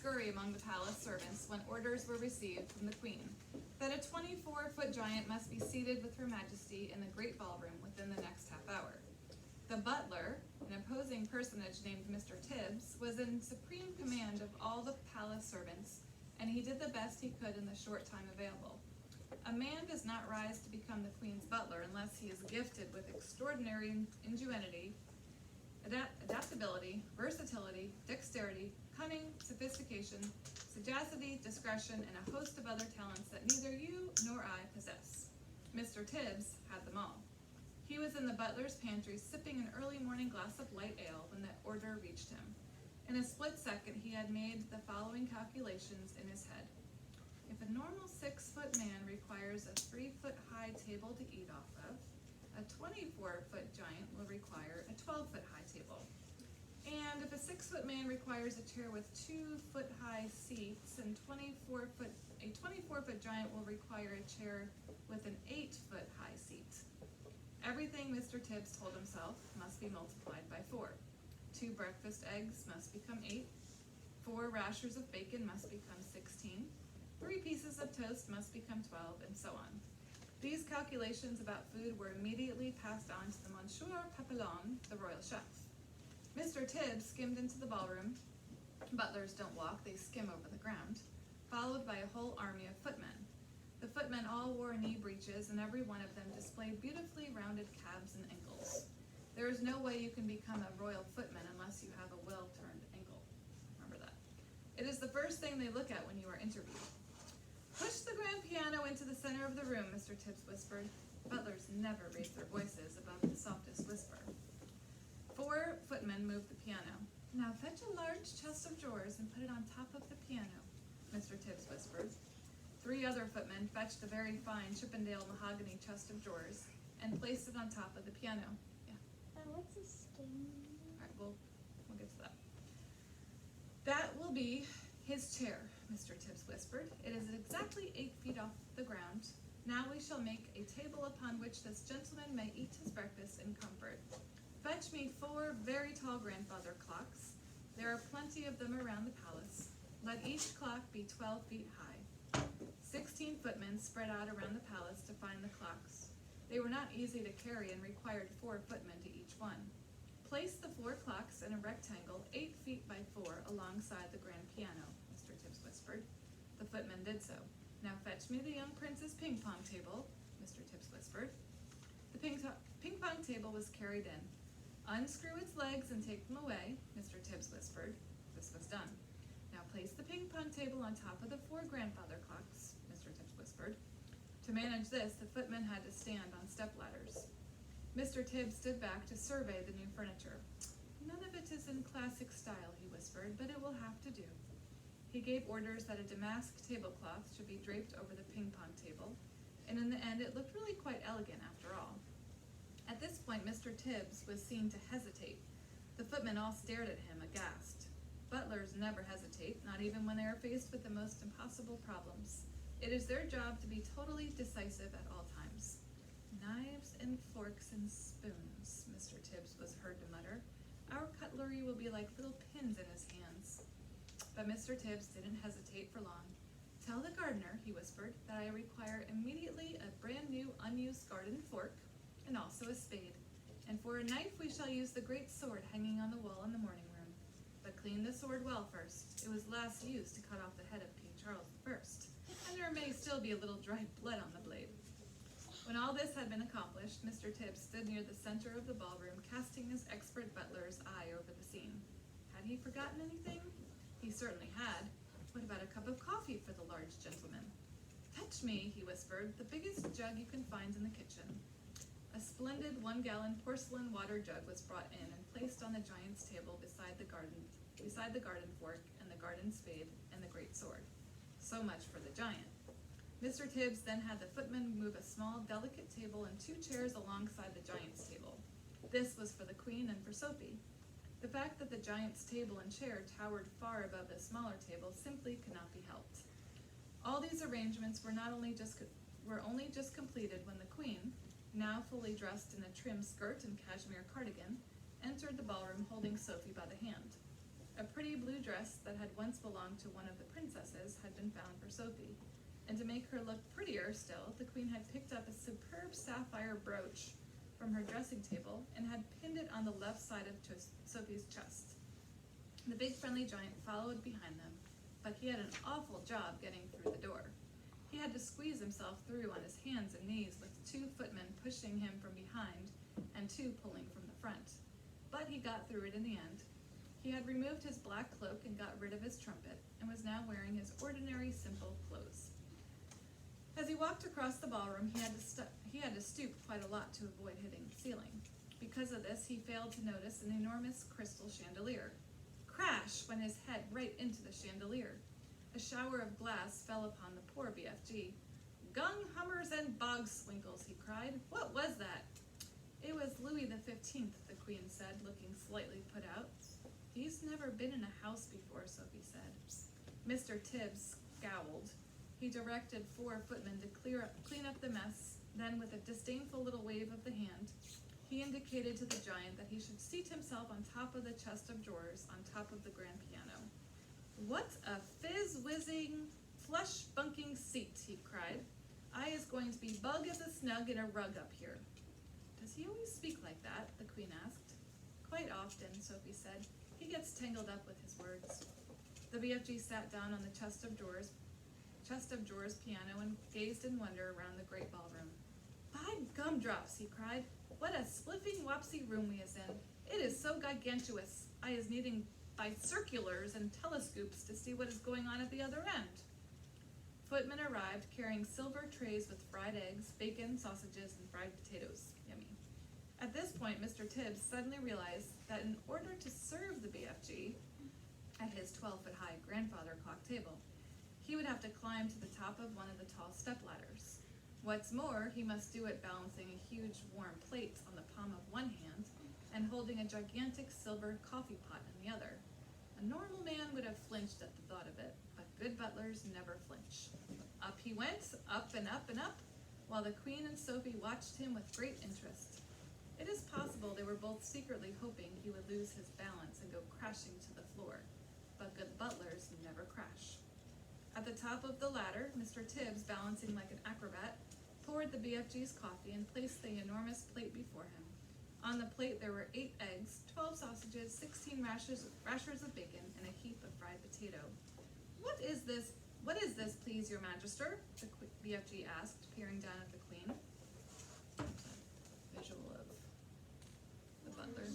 scurry among the palace servants when orders were received from the queen that a 24-foot giant must be seated with her majesty in the great ballroom within the next half hour. The butler, an imposing personage named Mr. Tibbs, was in supreme command of all the palace servants, and he did the best he could in the short time available. A man does not rise to become the queen's butler unless he is gifted with extraordinary ingenuity, adaptability, versatility, dexterity, cunning, sophistication, sagacity, discretion, and a host of other talents that neither you nor I possess. Mr. Tibbs had them all. He was in the butler's pantry sipping an early morning glass of light ale when the order reached him. In a split second, he had made the following calculations in his head. If a normal 6-foot man requires a 3-foot-high table to eat off of, a 24-foot giant will require a 12-foot-high table. And if a 6-foot man requires a chair with 2-foot-high seats, and a 24-foot giant will require a chair with an 8-foot-high seat. Everything Mr. Tibbs told himself must be multiplied by 4. 2 breakfast eggs must become 8. 4 rashers of bacon must become 16. 3 pieces of toast must become 12, and so on. These calculations about food were immediately passed on to the Monsieur Papillon, the royal chef. Mr. Tibbs skimmed into the ballroom. Butlers don't walk, they skim over the ground, followed by a whole army of footmen. The footmen all wore knee breeches, and every one of them displayed beautifully rounded calves and ankles. There is no way you can become a royal footman unless you have a well-turned ankle. Remember that. It is the first thing they look at when you are interviewed. Push the grand piano into the center of the room, Mr. Tibbs whispered. Butlers never raised their voices above the softest whisper. 4 footmen moved the piano. Now fetch a large chest of drawers and put it on top of the piano, Mr. Tibbs whispered. 3 other footmen fetched a very fine Chippendale mahogany chest of drawers and placed it on top of the piano. Yeah. What's a sting? All right, we'll get to that. That will be his chair, Mr. Tibbs whispered. It is exactly 8 feet off the ground. Now we shall make a table upon which this gentleman may eat his breakfast in comfort. Fetch me 4 very tall grandfather clocks. There are plenty of them around the palace. Let each clock be 12 feet high. 16 footmen spread out around the palace to find the clocks. They were not easy to carry and required 4 footmen to each one. Place the 4 clocks in a rectangle 8 feet by 4 alongside the grand piano, Mr. Tibbs whispered. The footman did so. Now fetch me the young prince's ping-pong table, Mr. Tibbs whispered. The ping-pong table was carried in. Unscrew its legs and take them away, Mr. Tibbs whispered. This was done. Now place the ping-pong table on top of the 4 grandfather clocks, Mr. Tibbs whispered. To manage this, the footmen had to stand on stepladders. Mr. Tibbs stood back to survey the new furniture. None of it is in classic style, he whispered, but it will have to do. He gave orders that a damask tablecloth should be draped over the ping-pong table, and in the end it looked really quite elegant after all. At this point, Mr. Tibbs was seen to hesitate. The footmen all stared at him, aghast. Butlers never hesitate, not even when they are faced with the most impossible problems. It is their job to be totally decisive at all times. Knives and forks and spoons, Mr. Tibbs was heard to mutter. Our cutlery will be like little pins in his hands. But Mr. Tibbs didn't hesitate for long. Tell the gardener, he whispered, that I require immediately a brand new unused garden fork and also a spade. And for a knife we shall use the great sword hanging on the wall in the morning room. But clean the sword well first. It was last used to cut off the head of King Charles I, and there may still be a little dried blood on the blade. When all this had been accomplished, Mr. Tibbs stood near the center of the ballroom, casting his expert butler's eye over the scene. Had he forgotten anything? He certainly had. What about a cup of coffee for the large gentleman? Fetch me, he whispered, the biggest jug you can find in the kitchen. A splendid 1-gallon porcelain water jug was brought in and placed on the giant's table beside the garden fork and the garden spade and the great sword. So much for the giant. Mr. Tibbs then had the footman move a small, delicate table and 2 chairs alongside the giant's table. This was for the queen and for Sophie. The fact that the giant's table and chair towered far above the smaller table simply could not be helped. All these arrangements were only just completed when the queen, now fully dressed in a trim skirt and cashmere cardigan, entered the ballroom holding Sophie by the hand. A pretty blue dress that had once belonged to one of the princesses had been found for Sophie, and to make her look prettier still, the queen had picked up a superb sapphire brooch from her dressing table and had pinned it on the left side of Sophie's chest. The big friendly giant followed behind them, but he had an awful job getting through the door. He had to squeeze himself through on his hands and knees with 2 footmen pushing him from behind and 2 pulling from the front. But he got through it in the end. He had removed his black cloak and got rid of his trumpet, and was now wearing his ordinary, simple clothes. As he walked across the ballroom, he had to stoop quite a lot to avoid hitting the ceiling. Because of this, he failed to notice an enormous crystal chandelier. Crash went his head right into the chandelier. A shower of glass fell upon the poor BFG. "Gung, hummers, and bog swinkles," he cried. "What was that?" "It was Louis XV, the queen said, looking slightly put out. "He's never been in a house before," Sophie said. Mr. Tibbs scowled. He directed 4 footmen to clean up the mess. Then, with a disdainful little wave of the hand, he indicated to the giant that he should seat himself on top of the chest of drawers on top of the grand piano. "What a fizz-whizzing, flush-bunking seat," he cried. "I is going to be bug as a snug in a rug up here." "Does he always speak like that?" the queen asked. "Quite often," Sophie said. "He gets tangled up with his words." The BFG sat down on the chest of drawers piano and gazed in wonder around the great ballroom. "By gumdrops," he cried, "what a spliffing wopsy room we is in. It is so gigantuous, I is needing bicirculars and telescopes to see what is going on at the other end." Footmen arrived carrying silver trays with fried eggs, bacon, sausages, and fried potatoes. Yummy. At this point, Mr. Tibbs suddenly realized that in order to serve the BFG at his 12-foot-high grandfather clock table, he would have to climb to the top of one of the tall step-ladders. What's more, he must do it balancing a huge warm plate on the palm of one hand and holding a gigantic silver coffee pot in the other. A normal man would have flinched at the thought of it, but good butlers never flinch. Up he went, up and up and up, while the queen and Sophie watched him with great interest. It is possible they were both secretly hoping he would lose his balance and go crashing to the floor, but good butlers never crash. At the top of the ladder, Mr. Tibbs, balancing like an acrobat, poured the BFG's coffee and placed the enormous plate before him. On the plate there were 8 eggs, 12 sausages, 16 rashers of bacon, and a heap of fried potato. What is this, please, your magister?" the BFG asked, peering down at the queen. Visual of the butler.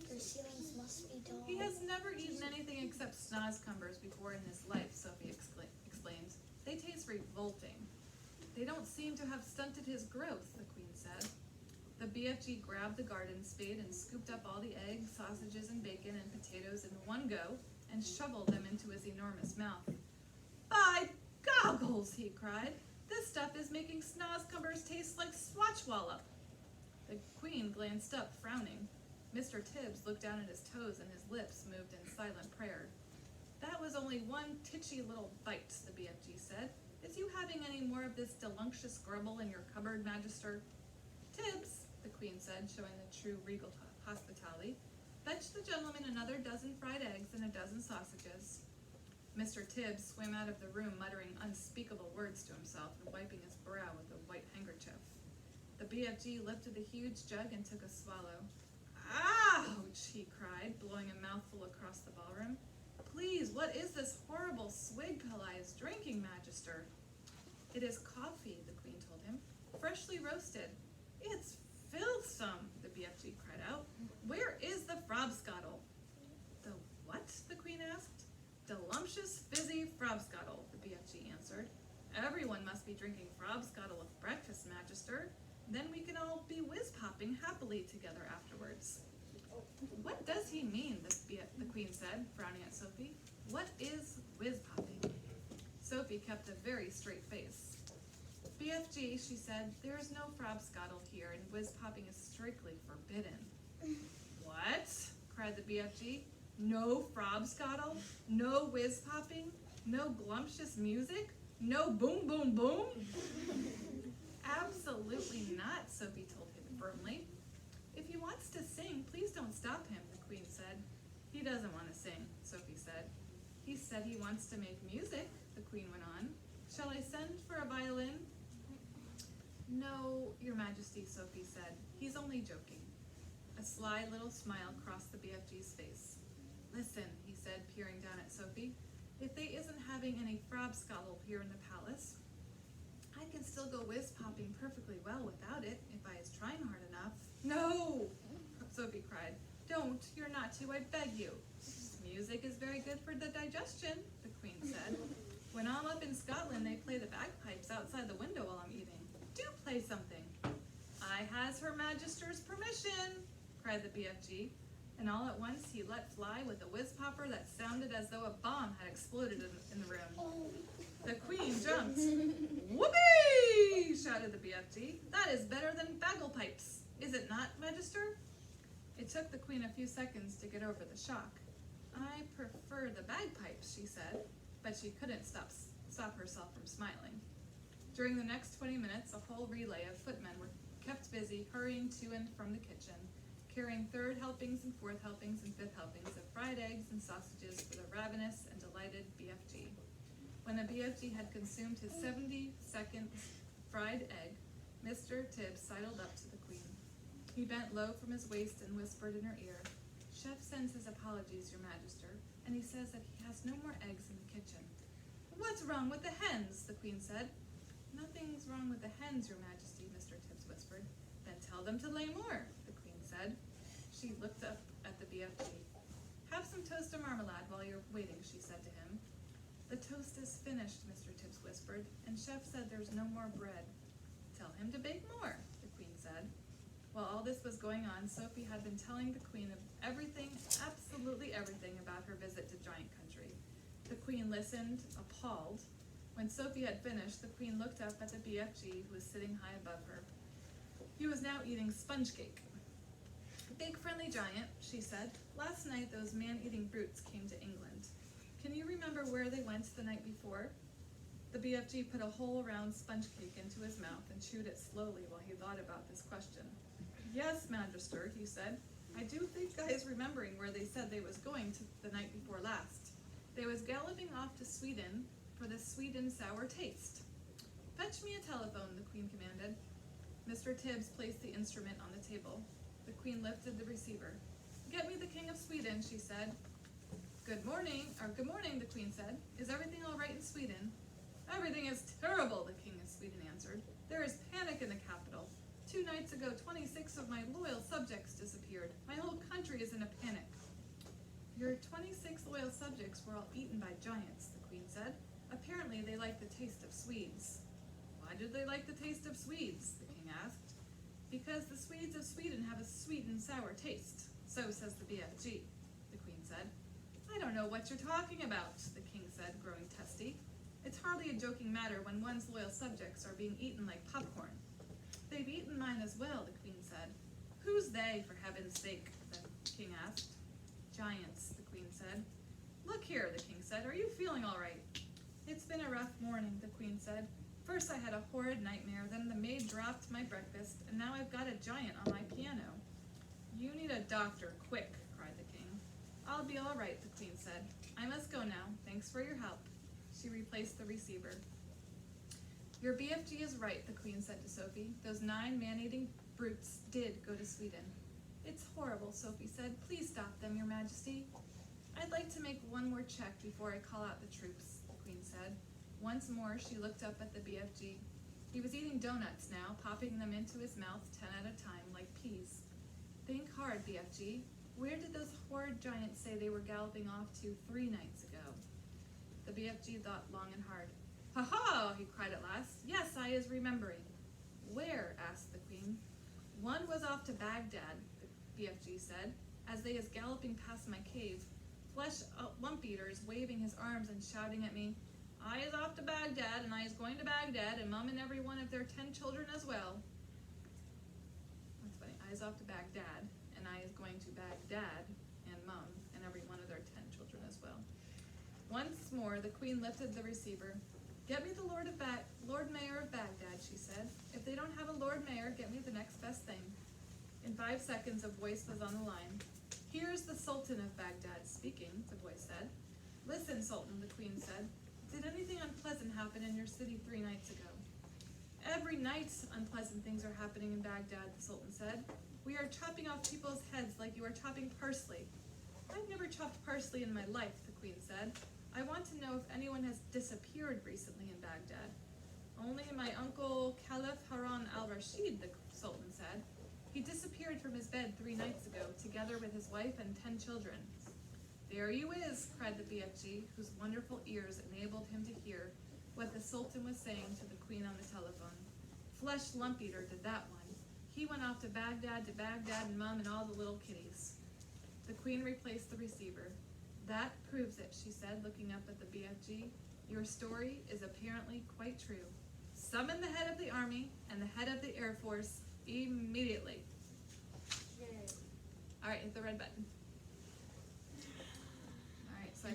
Their ceilings must be tall. "He has never eaten anything except snozcumbers before in his life," Sophie explained. "They taste revolting." "They don't seem to have stunted his growth," the queen said. The BFG grabbed the garden spade and scooped up all the eggs, sausages, and bacon and potatoes in one go and shoveled them into his enormous mouth. "By goggles," he cried, "this stuff is making snozcumbers taste like swatchwallop." The queen glanced up, frowning. Mr. Tibbs looked down at his toes and his lips moved in silent prayer. "That was only one titchy little bite," the BFG said. "Is you having any more of this delunctious grubble in your cupboard, Magister?" "Tibbs," the queen said, showing the true regal hospitality, "fetch the gentleman another dozen fried eggs and a dozen sausages." Mr. Tibbs swam out of the room muttering unspeakable words to himself and wiping his brow with a white handkerchief. The BFG lifted the huge jug and took a swallow. "Ouch!" he cried, blowing a mouthful across the ballroom. "Please, what is this horrible swig I is drinking, Magister?" "It is coffee," the queen told him, "freshly roasted." "It's filthsome," the BFG cried out. "Where is the frobscottle?" "The what?" the queen asked. "Delumptious, fizzy frobscottle," the BFG answered. "Everyone must be drinking frobscottle with breakfast, Magister. Then we can all be whiz-popping happily together afterwards." "What does he mean?" the queen said, frowning at Sophie. "What is whiz-popping?" Sophie kept a very straight face. "BFG," she said, "there is no frobscottle here, and whiz-popping is strictly forbidden." "What?" cried the BFG. "No frobscottle? No whiz-popping? No glumptious music? No boom, boom, boom?" "Absolutely not," Sophie told him firmly. "If he wants to sing, please don't stop him," the queen said. doesn't want to sing, Sophie said. He said he wants to make music, the queen went on. Shall I send for a violin? No, your majesty, Sophie said. He's only joking. A sly little smile crossed the BFG's face. Listen, he said, peering down at Sophie. If they isn't having any frabskallel here in the palace, I can still go whiz-popping perfectly well without it, if I is trying hard enough. No, Sophie cried. Don't, you're not to, I beg you. Music is very good for the digestion, the queen said. When I'm up in Scotland, they play the bagpipes outside the window while I'm eating. Do play something. I has Her Magister's permission, cried the BFG, and all at once he let fly with a whiz-popper that sounded as though a bomb had exploded in the room. The queen jumped. Whoopee! Shouted the BFG. That is better than baglepipes, is it not, Magister? It took the queen a few seconds to get over the shock. I prefer the bagpipes, she said, but she couldn't stop herself from smiling. During the next 20 minutes, a whole relay of footmen were kept busy hurrying to and from the kitchen, carrying third helpings and fourth helpings and fifth helpings of fried eggs and sausages for the ravenous and delighted BFG. When the BFG had consumed his 72nd fried egg, Mr. Tibbs sidled up to the queen. He bent low from his waist and whispered in her ear, Chef sends his apologies, your magister, and he says that he has no more eggs in the kitchen. What's wrong with the hens? The queen said. Nothing's wrong with the hens, your majesty, Mr. Tibbs whispered. Then tell them to lay more, the queen said. She looked up at the BFG. Have some toast and marmalade while you're waiting, she said to him. The toast is finished, Mr. Tibbs whispered, and Chef said there's no more bread. Tell him to bake more, the queen said. While all this was going on, Sophie had been telling the queen of everything, absolutely everything about her visit to Giant Country. The queen listened, appalled. When Sophie had finished, the queen looked up at the BFG, who was sitting high above her. He was now eating sponge cake. Big friendly giant, she said. Last night those man-eating brutes came to England. Can you remember where they went the night before? The BFG put a whole round sponge cake into his mouth and chewed it slowly while he thought about this question. Yes, Magister, he said. I do think I is remembering where they said they was going to the night before last. They was galloping off to Sweden for the sweet and sour taste. Fetch me a telephone, the queen commanded. Mr. Tibbs placed the instrument on the table. The queen lifted the receiver. Get me the King of Sweden, she said. Good morning, the queen said. Is everything all right in Sweden? Everything is terrible, the King of Sweden answered. There is panic in the capital. 2 nights ago, 26 of my loyal subjects disappeared. My whole country is in a panic. Your 26 loyal subjects were all eaten by giants, the queen said. Apparently they like the taste of Swedes. Why do they like the taste of Swedes? The king asked. Because the Swedes of Sweden have a sweet and sour taste. So says the BFG, the queen said. I don't know what you're talking about, the king said, growing testy. It's hardly a joking matter when one's loyal subjects are being eaten like popcorn. They've eaten mine as well, the queen said. Who's they, for heaven's sake? The king asked. Giants, the queen said. Look here, the king said, are you feeling all right? It's been a rough morning, the queen said. First I had a horrid nightmare, then the maid dropped my breakfast, and now I've got a giant on my piano. You need a doctor, quick, cried the king. I'll be all right, the queen said. I must go now. Thanks for your help. She replaced the receiver. Your BFG is right, the queen said to Sophie. Those 9 man-eating brutes did go to Sweden. It's horrible, Sophie said. Please stop them, your majesty. I'd like to make one more check before I call out the troops, the queen said. Once more, she looked up at the BFG. He was eating donuts now, popping them into his mouth 10 at a time, like peas. Think hard, BFG. Where did those horrid giants say they were galloping off to 3 nights ago? The BFG thought long and hard. Ha-ha! He cried at last. Yes, I is remembering. Where? Asked the queen. One was off to Baghdad, the BFG said, as they is galloping past my cave. Flesh lump eaters waving his arms and shouting at me, I is off to Baghdad, and I is going to Baghdad, and Mum and every one of their 10 children as well. That's funny. I is off to Baghdad, and I is going to Baghdad, and Mum and every one of their 10 children as well. Once more, the queen lifted the receiver. Get me the Lord Mayor of Baghdad, she said. If they don't have a Lord Mayor, get me the next best thing. In 5 seconds, a voice was on the line. Here's the Sultan of Baghdad speaking, the boy said. Listen, Sultan, the queen said. Did anything unpleasant happen in your city 3 nights ago? Every night unpleasant things are happening in Baghdad, the Sultan said. We are chopping off people's heads like you are chopping parsley. I've never chopped parsley in my life, the queen said. I want to know if anyone has disappeared recently in Baghdad. Only my uncle Caliph Harun al-Rashid, the Sultan said. He disappeared from his bed 3 nights ago, together with his wife and 10 children. There you is, cried the BFG, whose wonderful ears enabled him to hear what the Sultan was saying to the queen on the telephone. Flesh lump eater did that one. He went off to Baghdad, and Mum and all the little kiddies. The queen replaced the receiver. That proves it, she said, looking up at the BFG. Your story is apparently quite true. Summon the head of the army and the head of the Air Force immediately. Yay. All right, hit the red button.